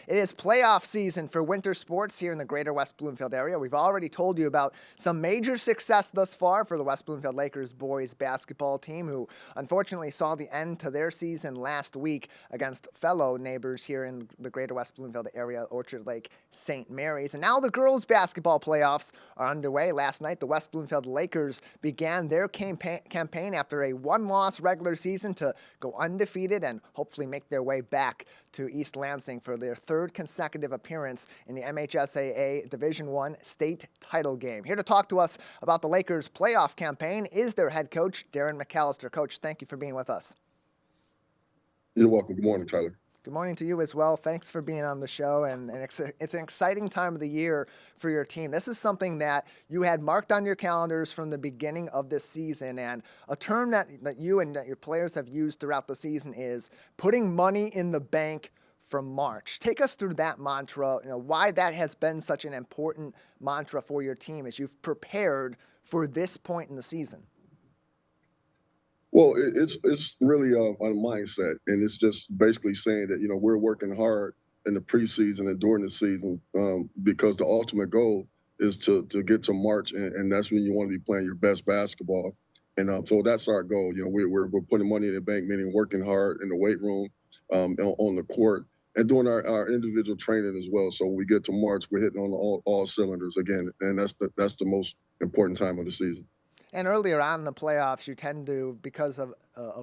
It is playoff season for winter sports here in the greater West Bloomfield area. We've already told you about some major success thus far for the West Bloomfield Lakers boys basketball team, who unfortunately saw the end to their season last week against fellow neighbors here in the greater West Bloomfield area, Orchard Lake St. Mary's. And now the girls basketball playoffs are underway. Last night, the West Bloomfield Lakers began their campaign after a one-loss regular season to go undefeated and hopefully make their way back to East Lansing for their third consecutive appearance in the MHSAA D1 state title game. Here to talk to us about the Lakers' playoff campaign is their head coach, Darrin McAllister. Coach, thank you for being with us. You're welcome. Good morning, Tyler. Good morning to you as well. Thanks for being on the show, and it's an exciting time of the year for your team. This is something that you had marked on your calendars from the beginning of this season, and a term that you and that your players have used throughout the season is putting money in the bank for March. Take us through that mantra, why that has been such an important mantra for your team as you've prepared for this point in the season. Well, it's really a mindset, and it's just basically saying that we're working hard in the preseason and during the season because the ultimate goal is to get to March, and that's when you want to be playing your best basketball, and so that's our goal. We're putting money in the bank, meaning working hard in the weight room, on the court, and doing our individual training as well. So when we get to March, we're hitting on all cylinders again, and that's the most important time of the season. And earlier on in the playoffs, you tend to, because of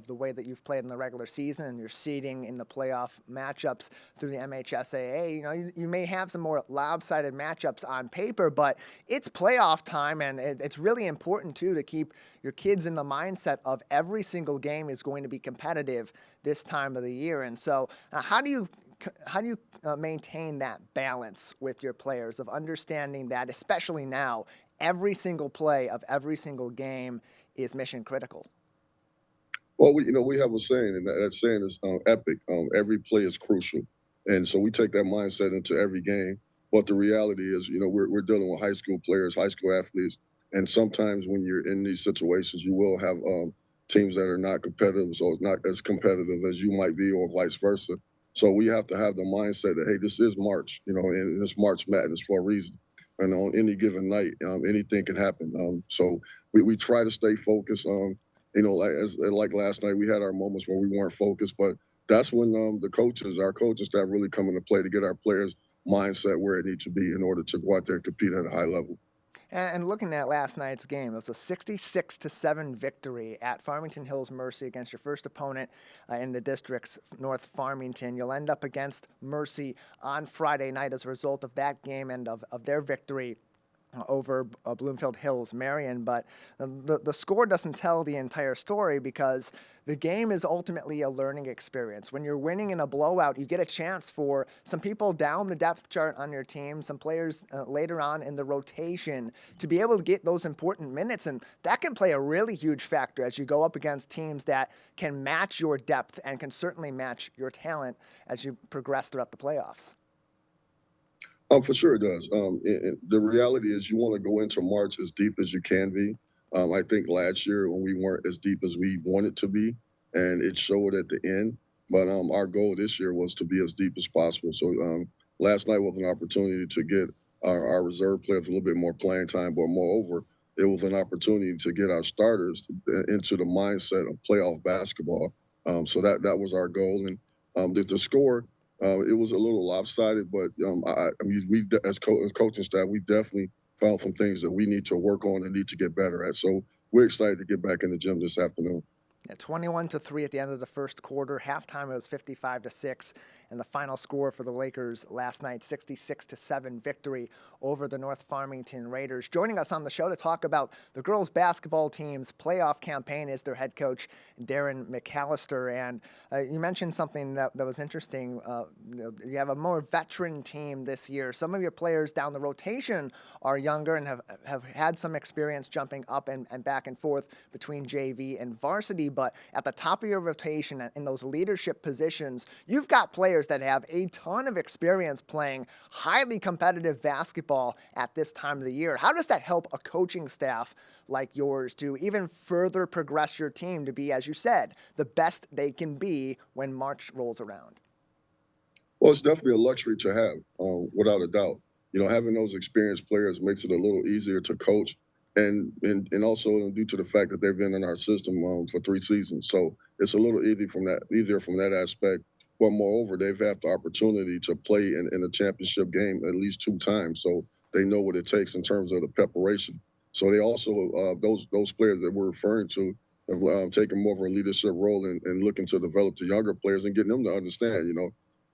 the way that you've played in the regular season and your seeding in the playoff matchups through the MHSAA, you may have some more lopsided matchups on paper, but it's playoff time, and it's really important, too, to keep your kids in the mindset of every single game is going to be competitive this time of the year. And so how do you maintain that balance with your players of understanding that, especially now, every single play of every single game is mission critical? Well, we have a saying, and that saying is epic. Every play is crucial, and so we take that mindset into every game. But the reality is, we're dealing with high school players, high school athletes, and sometimes when you're in these situations, you will have teams that are not competitive, so it's not as competitive as you might be, or vice versa. So we have to have the mindset that, hey, this is March, and it's March Madness for a reason. And on any given night, anything can happen. So we try to stay focused. Like last night, we had our moments where we weren't focused, but that's when our coaching staff really come into play to get our players' mindset where it needs to be in order to go out there and compete at a high level. And looking at last night's game, it was a 66-7 victory at Farmington Hills Mercy against your first opponent in the district's North Farmington. You'll end up against Mercy on Friday night as a result of that game and of their victory over Bloomfield Hills Marion, but the score doesn't tell the entire story because the game is ultimately a learning experience. When you're winning in a blowout, you get a chance for some people down the depth chart on your team, some players later on in the rotation to be able to get those important minutes, and that can play a really huge factor as you go up against teams that can match your depth and can certainly match your talent as you progress throughout the playoffs. For sure it does. The reality is you want to go into March as deep as you can be. I think last year when we weren't as deep as we wanted to be, and it showed at the end. But our goal this year was to be as deep as possible. So last night was an opportunity to get our reserve players a little bit more playing time, but moreover, it was an opportunity to get our starters into the mindset of playoff basketball. So that was our goal. And the score, it was a little lopsided, but we as coaching staff, we definitely found some things that we need to work on and need to get better at. So we're excited to get back in the gym this afternoon. Yeah, 21-3 at the end of the first quarter. Halftime it was 55-6, and the final score for the Lakers last night, 66-7 victory over the North Farmington Raiders. Joining us on the show to talk about the girls basketball team's playoff campaign is their head coach, Darrin McAllister. And you mentioned something that was interesting. You have a more veteran team this year. Some of your players down the rotation are younger and have had some experience jumping up and back and forth between JV and varsity. But at the top of your rotation in those leadership positions, you've got players that have a ton of experience playing highly competitive basketball at this time of the year. How does that help a coaching staff like yours to even further progress your team to be, as you said, the best they can be when March rolls around? Well, it's definitely a luxury to have, without a doubt. You know, having those experienced players makes it a little easier to coach, and also due to the fact that they've been in our system for 3 seasons, so it's a little easier from that aspect. But moreover, they've had the opportunity to play in a championship game at least 2 times, so they know what it takes in terms of the preparation. So they also those players that we're referring to have taken more of a leadership role in looking to develop the younger players and getting them to understand,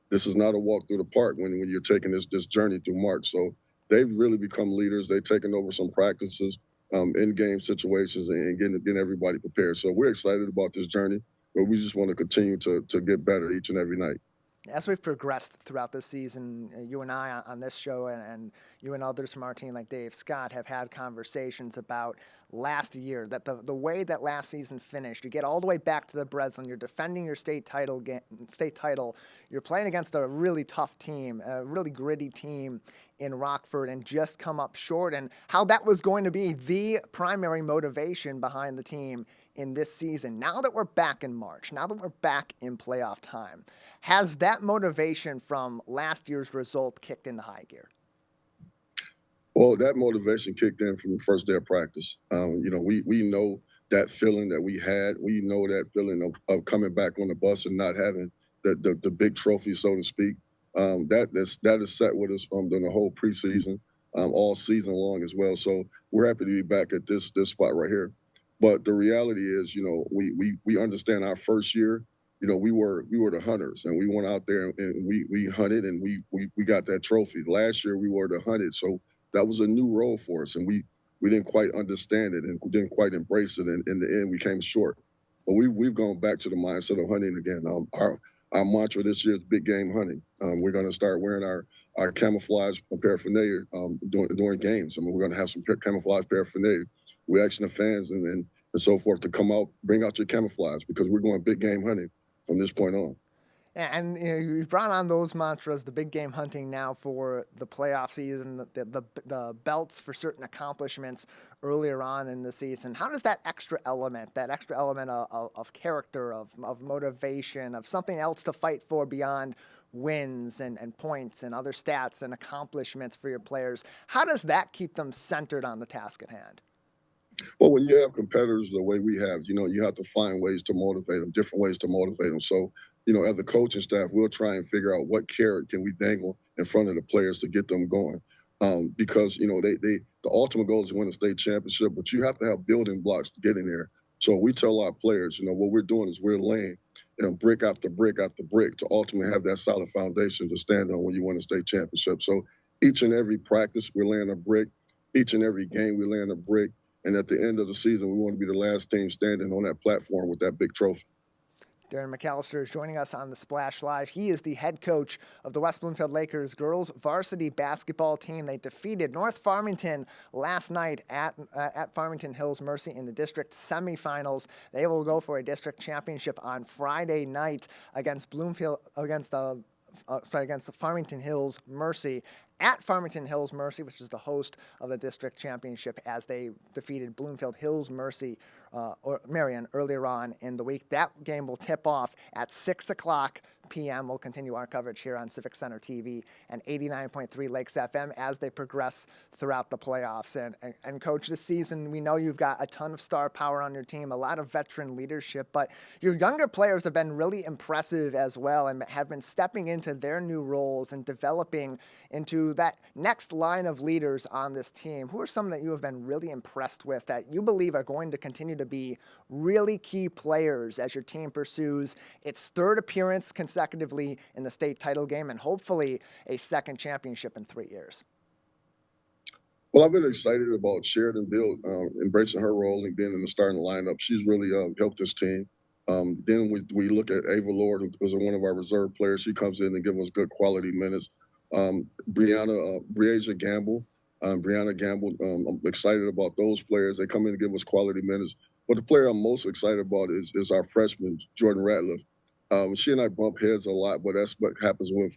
this is not a walk through the park when you're taking this journey through March. So they've really become leaders. They've taken over some practices, in game situations, and getting everybody prepared. So we're excited about this journey, but we just want to continue to get better each and every night. As we've progressed throughout this season, you and I on this show, and you and others from our team like Dave Scott have had conversations about last year, that the way that last season finished, you get all the way back to the Breslin, you're defending your state title, you're playing against a really tough team, a really gritty team in Rockford, and just come up short, and how that was going to be the primary motivation behind the team in this season. Now that we're back in March, now that we're back in playoff time, has that motivation from last year's result kicked into high gear? Well, that motivation kicked in from the first day of practice. We know that feeling that we had. We know that feeling of coming back on the bus and not having the big trophy, so to speak. That is set with us during the whole preseason, all season long as well. So we're happy to be back at this spot right here. But the reality is, we understand our first year. We were the hunters, and we went out there and we hunted, and we got that trophy. Last year we were the hunted, so that was a new role for us, and we didn't quite understand it and didn't quite embrace it. And in the end, we came short. But we've gone back to the mindset of hunting again. Our mantra this year is big game hunting. We're going to start wearing our camouflage paraphernalia during games. I mean, we're going to have some camouflage paraphernalia. We're asking the fans and so forth to come out, bring out your camouflage, because we're going big game hunting from this point on. And you've brought on those mantras, the big game hunting now for the playoff season, the belts for certain accomplishments earlier on in the season. How does that extra element of character, of motivation, of something else to fight for beyond wins and points and other stats and accomplishments for your players, how does that keep them centered on the task at hand? Well, when you have competitors the way we have, you have to find ways to motivate them, different ways to motivate them. So, as the coaching staff, we'll try and figure out what carrot can we dangle in front of the players to get them going. Because the ultimate goal is to win a state championship, but you have to have building blocks to get in there. So we tell our players, what we're doing is we're laying, brick after brick after brick to ultimately have that solid foundation to stand on when you win a state championship. So each and every practice, we're laying a brick. Each and every game, we're laying a brick. And at the end of the season, we want to be the last team standing on that platform with that big trophy. Darrin McAllister is joining us on the Splash Live. He is the head coach of the West Bloomfield Lakers girls varsity basketball team. They defeated North Farmington last night at Farmington Hills Mercy in the district semifinals. They will go for a district championship on Friday night against the Farmington Hills Mercy at Farmington Hills Mercy, which is the host of the district championship, as they defeated Bloomfield Hills Mercy or Marion earlier on in the week. That game will tip off at 6 o'clock p.m. We'll continue our coverage here on Civic Center TV and 89.3 Lakes FM as they progress throughout the playoffs. And Coach, this season, we know you've got a ton of star power on your team, a lot of veteran leadership, but your younger players have been really impressive as well and have been stepping into their new roles and developing into that next line of leaders on this team. Who are some that you have been really impressed with that you believe are going to continue to be really key players as your team pursues its third appearance consecutively in the state title game and hopefully a second championship in 3 years? Well, I've been excited about Sheridan Bill embracing her role and being in the starting lineup. She's really helped this team. Then we look at Ava Lord, who was one of our reserve players. She comes in and gives us good quality minutes. Briasia Gamble. Brianna Gamble, I'm excited about those players. They come in and give us quality minutes. But the player I'm most excited about is our freshman, Jordan Ratliff. She and I bump heads a lot, but that's what happens with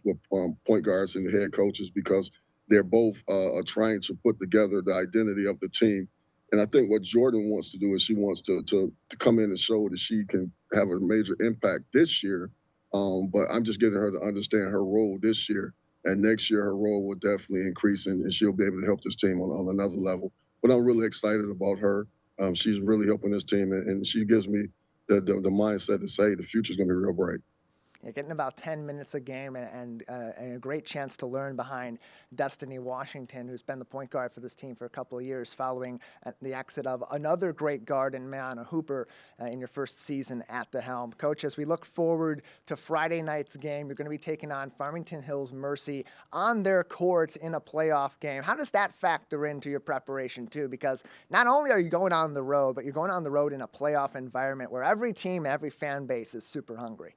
point guards and head coaches, because they're both trying to put together the identity of the team. And I think what Jordan wants to do is she wants to come in and show that she can have a major impact this year, But I'm just getting her to understand her role this year. And next year, her role will definitely increase, and she'll be able to help this team on another level. But I'm really excited about her. She's really helping this team, and she gives me the mindset to say the future's going to be real bright. You're getting about 10 minutes a game and a great chance to learn behind Destiny Washington, who's been the point guard for this team for a couple of years following the exit of another great guard in Mariana Hooper in your first season at the helm. Coach, as we look forward to Friday night's game, you're going to be taking on Farmington Hills Mercy on their court in a playoff game. How does that factor into your preparation, too? Because not only are you going on the road, but you're going on the road in a playoff environment where every team, every fan base is super hungry.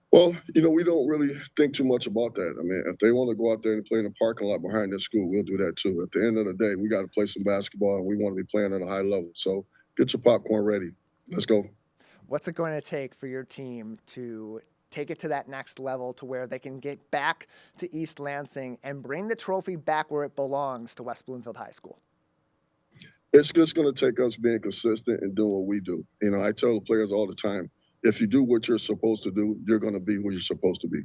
Well, we don't really think too much about that. I mean, if they want to go out there and play in the parking lot behind their school, we'll do that too. At the end of the day, we got to play some basketball, and we want to be playing at a high level. So get your popcorn ready. Let's go. What's it going to take for your team to take it to that next level to where they can get back to East Lansing and bring the trophy back where it belongs to West Bloomfield High School? It's just going to take us being consistent and doing what we do. I tell the players all the time, if you do what you're supposed to do, you're going to be who you're supposed to be.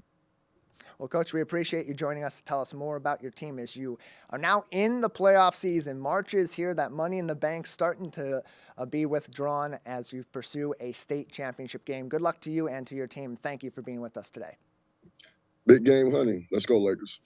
Well, Coach, we appreciate you joining us to tell us more about your team as you are now in the playoff season. March is here, that Money in the Bank starting to be withdrawn as you pursue a state championship game. Good luck to you and to your team. Thank you for being with us today. Big game hunting. Let's go, Lakers.